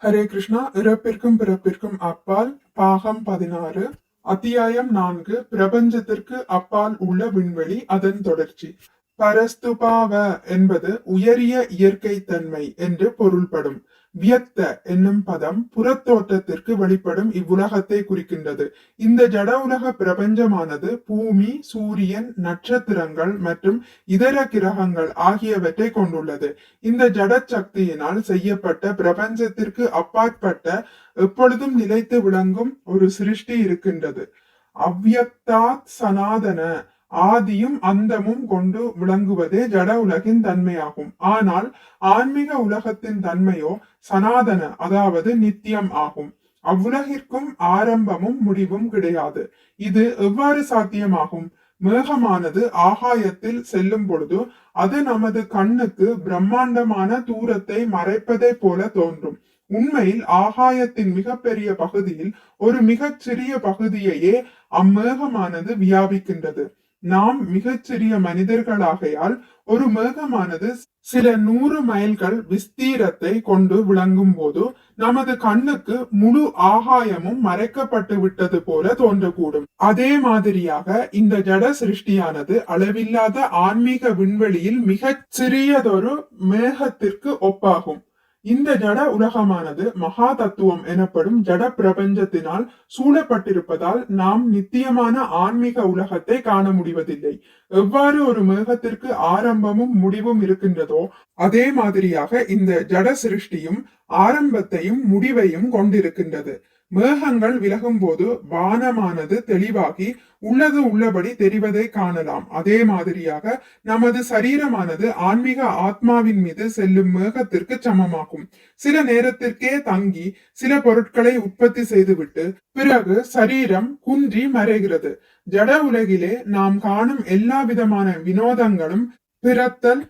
ஹரே கிருஷ்ணா. இறப்பிற்கும் பிறப்பிற்கும் அப்பால் பாகம் 16, அத்தியாயம் 4, பிரபஞ்சத்திற்கு அப்பால் உள்ள விண்வெளி, அதன் தொடர்ச்சி. பரஸ்துபாவ என்பது உயரிய இயற்கை தன்மை என்று பொருள்படும். வியக்த என்னும் பதம் புறத்தோற்றத்திற்கு வெளிப்படும் இவ்வுலகத்தை குறிக்கின்றது. இந்த ஜட உலக பிரபஞ்சமானது பூமி, சூரியன், நட்சத்திரங்கள் மற்றும் இதர கிரகங்கள் ஆகியவற்றை கொண்டுள்ளது. இந்த ஜட சக்தியினால் செய்யப்பட்ட பிரபஞ்சத்திற்கு அப்பாற்பட்ட எப்பொழுதும் நிலைத்து விளங்கும் ஒரு சிருஷ்டி இருக்கின்றது. அவ்யக்தாத் சனாதன, ஆதியும் அந்தமும் கொண்டு விளங்குவதே ஜட உலகின் தன்மையாகும். ஆனால் ஆன்மீக உலகத்தின் தன்மையோ சனாதன, அதாவது நித்தியம் ஆகும். அவ்வுலகிற்கும் ஆரம்பமும் முடிவும் கிடையாது. இது எவ்வாறு சாத்தியமாகும்? மேகமானது ஆகாயத்தில் செல்லும் பொழுது அது நமது கண்ணுக்கு பிரம்மாண்டமான தூரத்தை மறைப்பதை போல தோன்றும். உண்மையில் ஆகாயத்தின் மிகப்பெரிய பகுதியில் ஒரு மிகச் சிறிய பகுதியையே அம்மேகமானது வியாபிக்கின்றது. நாம் மிகச்சிறிய மனிதர்களாகையால் ஒரு மேகமானது சில 100 மைல்கள் விஸ்தீரத்தை கொண்டு விளங்கும் போது நமது கண்ணுக்கு முழு ஆகாயமும் மறைக்கப்பட்டு விட்டது போல தோன்றக்கூடும். அதே மாதிரியாக இந்த ஜட சிருஷ்டியானது அளவில்லாத ஆன்மீக விண்வெளியில் மிகச் சிறியதொரு மேகத்திற்கு ஒப்பாகும். இந்த ஜட உலகமானது மகா தத்துவம் எனப்படும் ஜட பிரபஞ்சத்தினால் சூழப்பட்டிருப்பதால் நாம் நித்தியமான ஆன்மீக உலகத்தை காண முடிவதில்லை. எவ்வாறு ஒரு மேகத்திற்கு ஆரம்பமும் முடிவும் இருக்கின்றதோ அதே மாதிரியாக இந்த ஜட சிருஷ்டியும் ஆரம்பத்தையும் முடிவையும் கொண்டிருக்கின்றது. மேகங்கள் விலகும் போது வானமானது தெளிவாகி உள்ளது உள்ளபடி தெரிவதை காணலாம். அதே மாதிரியாக நமது சரீரமானது ஆன்மீக ஆத்மாவின் மீது செல்லும் மேகத்திற்கு சமமாகும். சில நேரத்திற்கே தங்கி சில பொருட்களை உற்பத்தி செய்துவிட்டு பிறகு சரீரம் குன்றி மறைகிறது. ஜட உலகிலே நாம் காணும் எல்லா விதமான வினோதங்களும் பிறத்தல்,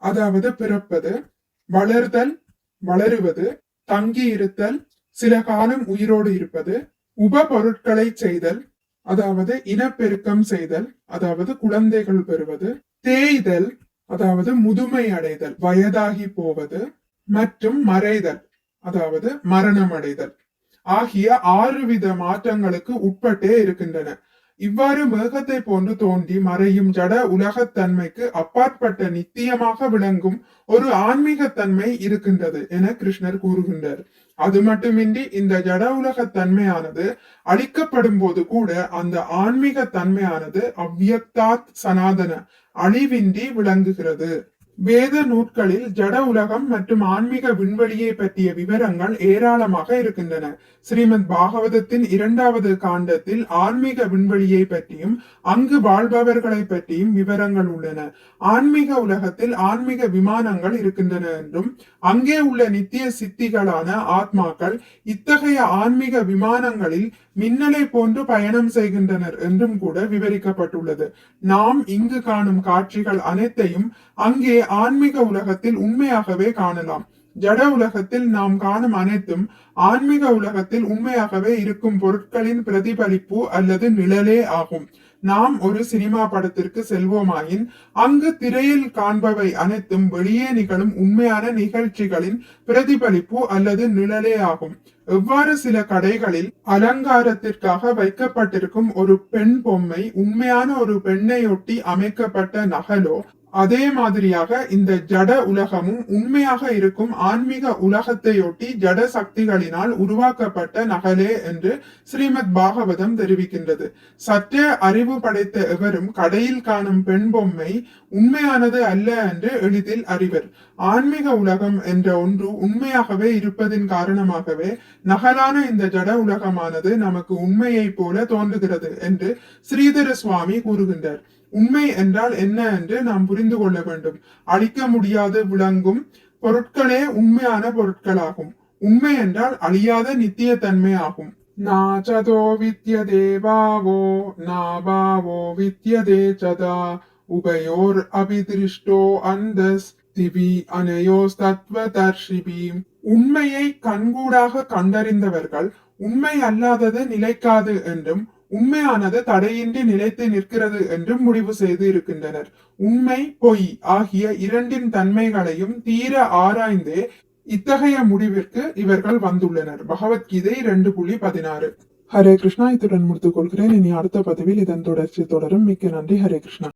அதாவது பிறப்பது, வளர்தல், வளருவது, தங்கி இருத்தல், சில காலம் உயிரோடு இருப்பது, உப பொருட்களை செய்தல், அதாவது இனப்பெருக்கம் செய்தல், அதாவது குழந்தைகள் பெறுவது, தேய்தல், அதாவது முதுமை அடைதல், வயதாகி போவது, மற்றும் மறைதல், அதாவது மரணம் அடைதல் ஆகிய 6 வித மாற்றங்களுக்கு உட்பட்டே இருக்கின்றன. இவ்வாறு மேகத்தை போன்று தோன்றி மறையும் ஜட உலகத்தன்மைக்கு அப்பாற்பட்ட நித்தியமாக விளங்கும் ஒரு ஆன்மீக தன்மை இருக்கின்றது என கிருஷ்ணர் கூறுகின்றார். அது மட்டுமின்றி இந்த ஜட உலக தன்மையானது அழிக்கப்படும் போது கூட அந்த ஆன்மீக தன்மையானது அவ்யக்தாத் சனாதன, அழிவின்றி விளங்குகிறது. வேத நூற்களில் ஜட உலகம் மற்றும் ஆன்மீக விண்வெளியை பற்றிய விவரங்கள் ஏராளமாக இருக்கின்றன. ஸ்ரீமத் பாகவதத்தின் 2வது காண்டத்தில் ஆன்மீக விண்வெளியை பற்றியும் அங்கு வாழ்பவர்களை பற்றியும் விவரங்கள் உள்ளன. ஆன்மீக உலகத்தில் ஆன்மீக விமானங்கள் இருக்கின்றன என்றும் அங்கே உள்ள நித்திய சித்திகளான ஆத்மாக்கள் இத்தகைய ஆன்மீக விமானங்களில் மின்னலை போன்று பயணம் செய்கின்றனர் என்றும் கூட விவரிக்கப்பட்டுள்ளது. நாம் இங்கு காணும் காட்சிகள் அனைத்தையும் அங்கே ஆன்மீக உலகத்தில் உண்மையாகவே காணலாம். ஜட உலகத்தில் நாம் காணும் அனைத்தும் ஆன்மீக உலகத்தில் உண்மையாகவே இருக்கும் பொருட்களின் பிரதிபலிப்பு அல்லது நிழலே ஆகும். நாம் ஒரு சினிமா படத்திற்கு செல்வோமாயின் அங்கு திரையில் காண்பவை அனைத்தும் வெளியே நிகழும் உண்மையான நிகழ்ச்சிகளின் பிரதிபலிப்பு அல்லது நிழலே ஆகும். எவ்வாறு சில கடைகளில் அலங்காரத்திற்காக வைக்கப்பட்டிருக்கும் ஒரு பெண் பொம்மை உண்மையான ஒரு பெண்ணையொட்டி அமைக்கப்பட்ட நகலோ, அதே மாதிரியாக இந்த ஜட உலகமும் உண்மையாக இருக்கும் ஆன்மீக உலகத்தையொட்டி ஜட சக்திகளினால் உருவாக்கப்பட்ட நகலே என்று ஸ்ரீமத் பாகவதம் தெரிவிக்கின்றது. சற்றே அறிவு படைத்த எவரும் கடையில் காணும் பெண் பொம்மை உண்மையானது அல்ல என்று எளிதில் அறிவர். ஆன்மீக உலகம் என்ற ஒன்று உண்மையாகவே இருப்பதின் காரணமாகவே நகலான இந்த ஜட உலகமானது நமக்கு உண்மையை போல தோன்றுகிறது என்று ஸ்ரீதர சுவாமி கூறுகின்றார். உண்மை என்றால் என்ன என்று நாம் புரிந்து கொள்ள வேண்டும். அழிக்க முடியாது விளங்கும் பொருட்களே உண்மையான பொருட்களாகும். உண்மை என்றால் அழியாத நித்திய தன்மை ஆகும். நாச்சதோ வித்யதே பாவோ நாபாவோ வித்யதே சதா உபயோர் அபிதிருஷ்டோ அந்தஸ் திவி அனயோஸ் தத்வதர்ஷிபி. உண்மையை கண்கூடாக கண்டறிந்தவர்கள் உண்மை அல்லாதது நிலைக்காது என்றும் உண்மையானது தடையின்றி நிலைத்து நிற்கிறது என்றும் முடிவு செய்து இருக்கின்றனர். உண்மை பொய் ஆகிய இரண்டின் தன்மைகளையும் தீர ஆராய்ந்தே இத்தகைய முடிவிற்கு இவர்கள் வந்துள்ளனர். பகவத்கீதை 2.16. ஹரே கிருஷ்ணா. இத்துடன் முடித்துக் கொள்கிறேன். இனி அடுத்த பதிவில் இதன் தொடர்ச்சி தொடரும். மிக்க நன்றி. ஹரே கிருஷ்ணா.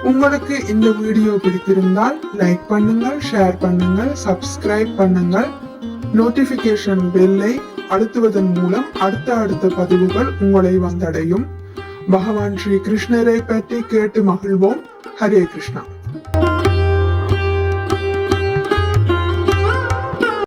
உங்களுக்கு இந்த வீடியோ பிடித்திருந்தால் லைக் பண்ணுங்கள், ஷேர் பண்ணுங்கள், சப்ஸ்கிரைப் பண்ணுங்கள். நோட்டிபிகேஷன் பெல்லை அழுத்துவதன் மூலம் அடுத்த பதிவுகள் உங்களை வந்தடையும். பகவான் ஸ்ரீ கிருஷ்ணரை பற்றி கேட்டு மகிழ்வோம். ஹரே கிருஷ்ணா.